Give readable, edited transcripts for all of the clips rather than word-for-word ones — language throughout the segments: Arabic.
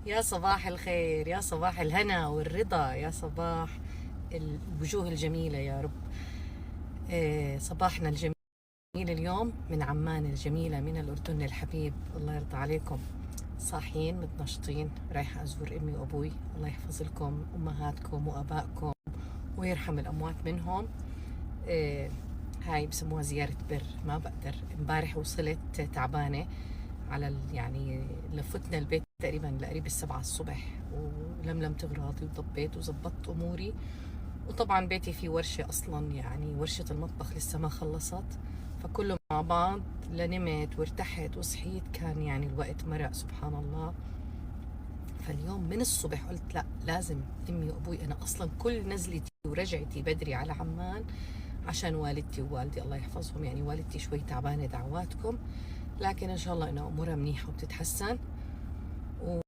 يا صباح الخير، يا صباح الهنا والرضا، يا صباح الوجوه الجميلة يا رب. صباحنا الجميل اليوم من عمان الجميلة، من الأردن الحبيب. الله يرضى عليكم. صاحيين متنشطين، رايحة أزور أمي وأبوي. الله يحفظ لكم أمهاتكم وأبائكم ويرحم الأموات منهم. آه، هاي بسموها زيارة بر. ما بقدر، امبارح وصلت تعبانة على يعني لفتنا البيت تقريبا لقريب 7 الصبح، ولملمت اغراضي وضبيت وظبطت اموري. وطبعا بيتي فيه ورشة اصلا، يعني ورشة المطبخ لسه ما خلصت، فكله مع بعض لنمت وارتحت وصحيت كان يعني الوقت مرق سبحان الله. فاليوم من الصبح قلت لا، لازم امي وابوي. انا اصلا كل نزلتي ورجعتي بدري على عمان عشان والدتي ووالدي الله يحفظهم. يعني والدتي شوي تعبانة، دعواتكم، لكن ان شاء الله انه امورها منيحة وبتتحسن.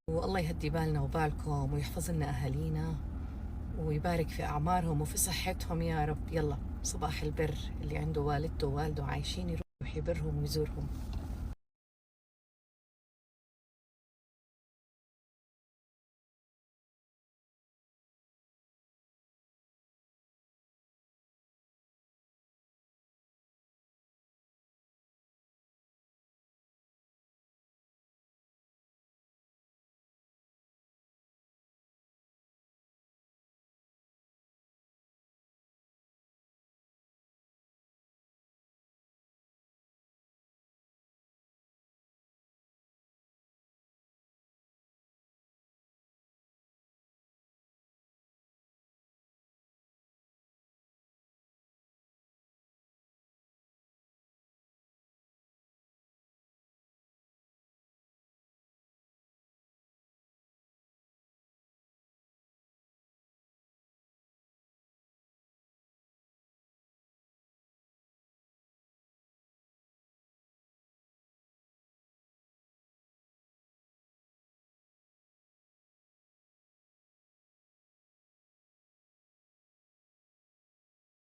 والله يهدي بالنا وبالكم ويحفظ لنا اهالينا ويبارك في اعمارهم وفي صحتهم يا رب. يلا صباح البر، اللي عنده والدته ووالده عايشين يروح يبرهم ويزورهم.